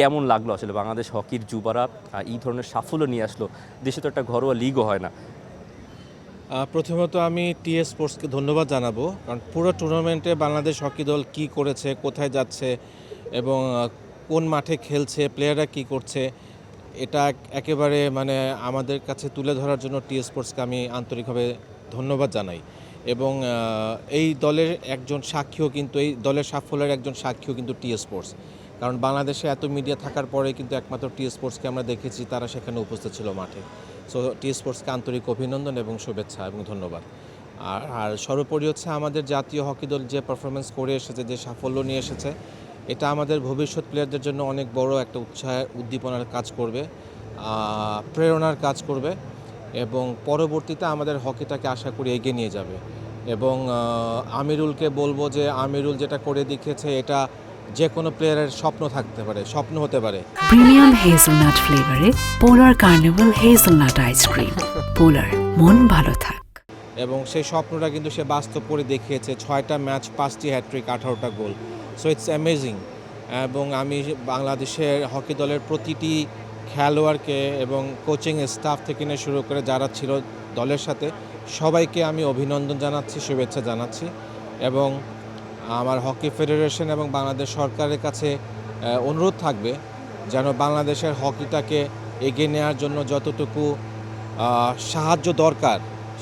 কেমন লাগলো আসলে বাংলাদেশ হকির যুবারা এই ধরনের সাফল্য নিয়ে আসলো? দেশে তো একটা ঘরোয়া লিগও হয় না। প্রথমত আমি টিএস স্পোর্টসকে ধন্যবাদ জানাবো, কারণ পুরো টুর্নামেন্টে বাংলাদেশ হকি দল কী করেছে, কোথায় যাচ্ছে এবং কোন মাঠে খেলছে, প্লেয়াররা কী করছে, এটা একেবারে মানে আমাদের কাছে তুলে ধরার জন্য টিএস স্পোর্টসকে আমি আন্তরিকভাবে ধন্যবাদ জানাই। এবং এই দলের একজন সাক্ষীও কিন্তু, এই দলের সাফল্যের একজন সাক্ষীও কিন্তু টিএস স্পোর্টস। কারণ বাংলাদেশে এত মিডিয়া থাকার পরে কিন্তু একমাত্র টিএস স্পোর্টসকে আমরা দেখেছি, তারা সেখানে উপস্থিত ছিল মাঠে। সো টিএস স্পোর্টসকে আন্তরিক অভিনন্দন এবং শুভেচ্ছা এবং ধন্যবাদ। আর সর্বোপরি হচ্ছে আমাদের জাতীয় হকি দল যে পারফরমেন্স করে এসেছে, যে সাফল্য নিয়ে এসেছে, এটা আমাদের ভবিষ্যৎ প্লেয়ারদের জন্য অনেক বড় একটা উৎসাহের, উদ্দীপনার কাজ করবে, প্রেরণার কাজ করবে এবং পরবর্তীতে আমাদের হকিটাকে আশা করি এগিয়ে নিয়ে যাবে। এবং আমিরুলকে বলবো যে আমিরুল যেটা করে দেখিয়েছে, এটা যে কোনো প্লেয়ারের স্বপ্ন থাকতে পারে, স্বপ্ন হতে পারে। প্রিমিয়াম হেজেলনাট ফ্লেভারে পোলার কার্নিভাল হেজেলনাট আইসক্রিম। পোলার, মন ভালো থাক। এবং সেই স্বপ্নটা কিন্তু সে বাস্তব করে দেখিয়েছে। 6টা ম্যাচ, 5টি হ্যাট্রিক, 18টা গোল। So it's amazing. এবং আমি বাংলাদেশের হকি দলের প্রতিটি খেলোয়াড়কে এবং কোচিং স্টাফ থেকে নিয়ে শুরু করে যারা ছিল দলের সাথে, সবাইকে আমি অভিনন্দন জানাচ্ছি, শুভেচ্ছা জানাচ্ছি। এবং আমার হকি ফেডারেশন এবং বাংলাদেশ সরকারের কাছে অনুরোধ থাকবে যেন বাংলাদেশের হকিটাকে এগিয়ে নেওয়ার জন্য যতটুকু সাহায্য দরকার,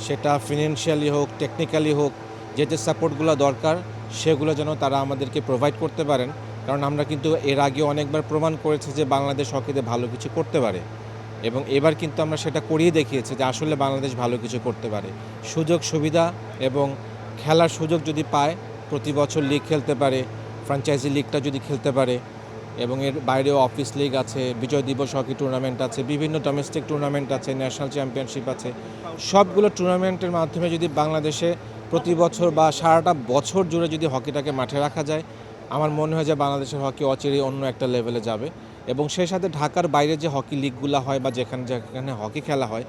সেটা ফিনান্সিয়ালি হোক, টেকনিক্যালি হোক, যে যে সাপোর্টগুলো দরকার সেগুলো যেন তারা আমাদেরকে প্রোভাইড করতে পারেন। কারণ আমরা কিন্তু এর আগে অনেকবার প্রমাণ করেছি যে বাংলাদেশ হকিতে ভালো কিছু করতে পারে, এবং এবার কিন্তু আমরা সেটা করিয়ে দেখিয়েছি যে আসলে বাংলাদেশ ভালো কিছু করতে পারে। সুযোগ সুবিধা এবং খেলার সুযোগ যদি পায়, প্রতি বছর লিগ খেলতে পারে, ফ্র্যাঞ্চাইজি লিগটা যদি খেলতে পারে, এবং এর বাইরেও অফিস লিগ আছে, বিজয় দিবস হকি টুর্নামেন্ট আছে, বিভিন্ন ডোমেস্টিক টুর্নামেন্ট আছে, ন্যাশনাল চ্যাম্পিয়নশিপ আছে। সবগুলো টুর্নামেন্টের মাধ্যমে যদি বাংলাদেশে প্রতি বছর বা সারাটা বছর জুড়ে যদি হকিটাকে মাঠে রাখা যায়, আমার মনে হয় যে বাংলাদেশের হকি অচিরেই অন্য একটা লেভেলে যাবে। এবং সেই সাথে ঢাকার বাইরে যে হকি লিগগুলো হয় বা যেখানে যেখানে হকি খেলা হয়,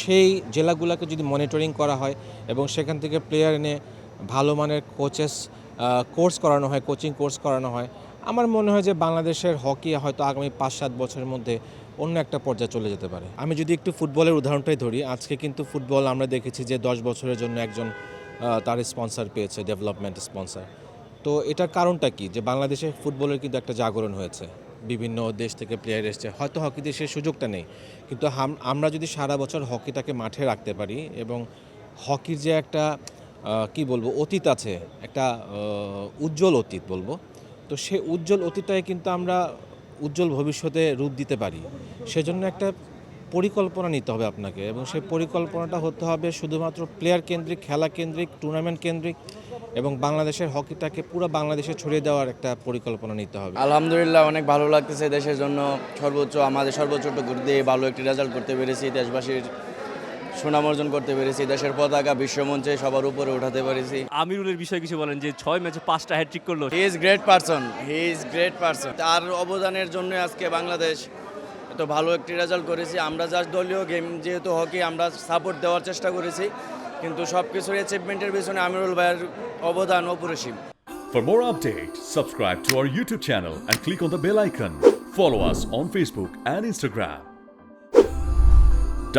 সেই জেলাগুলোকে যদি মনিটরিং করা হয় এবং সেখান থেকে প্লেয়ার এনে ভালো মানের কোর্স করানো হয়, কোচিং কোর্স করানো হয়, আমার মনে হয় যে বাংলাদেশের হকি হয়তো আগামী 5-7 বছরের মধ্যে অন্য একটা পর্যায়ে চলে যেতে পারে। আমি যদি একটু ফুটবলের উদাহরণটাই ধরি, আজকে কিন্তু ফুটবল আমরা দেখেছি যে 10 বছরের জন্য একজন তার স্পন্সর পেয়েছে, ডেভেলপমেন্ট স্পন্সর। তো এটার কারণটা কি? যে বাংলাদেশে ফুটবলের কিন্তু একটা জাগরণ হয়েছে, বিভিন্ন দেশ থেকে প্লেয়ার এসছে, হয়তো হকিতে সেই সুযোগটা নেই, কিন্তু আমরা যদি সারা বছর হকিটাকে মাঠে রাখতে পারি এবং হকির যে একটা কি বলবো অতীত আছে, একটা উজ্জ্বল অতীত বলবো, তো সেই উজ্জ্বল অতীতটাকে কিন্তু আমরা উজ্জ্বল ভবিষ্যতে রূপ দিতে পারি। সেজন্য একটা পরিকল্পনা নিতে হবে আপনাকে, এবং সেই পরিকল্পনাটা হতে হবে শুধুমাত্র প্লেয়ার কেন্দ্রিক, খেলা কেন্দ্রিক, টুর্নামেন্ট কেন্দ্রিক, এবং বাংলাদেশের হকিটাকে পুরো বাংলাদেশে ছড়িয়ে দেওয়ার একটা পরিকল্পনা নিতে হবে। আলহামদুলিল্লাহ, অনেক ভালো লাগতেছে। দেশের জন্য আমাদের সর্বোচ্চটুকু দিয়ে ভালো একটি রেজাল্ট করতে পেরেছি, দেশবাসীর সুনাম অর্জন করতে পেরেছি, দেশের পতাকা বিশ্বমঞ্চে সবার উপরে উঠাতে পেরেছি। আমিরুলের বিষয়ে কিছু বলেন, যে 6 ম্যাচে 5টা হ্যাট্রিক করলো। He is great person. তার অবদানের জন্য আজকে বাংলাদেশ এত ভালো একটি রেজাল্ট করেছি। আমরা জাস্ট দলীয় গেম, যেহেতু হকি, আমরা সাপোর্ট দেওয়ার চেষ্টা করেছি, কিন্তু সব কিছুর অ্যাচিভমেন্টের পিছনে আমিরুল ভাইয়ের অবদান অপরিসীম। For more updates, subscribe to our YouTube channel and click on the bell icon. Follow us on Facebook and Instagram.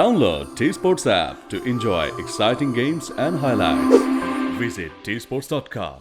Download T-Sports app to enjoy exciting games and highlights. Visit tsports.com.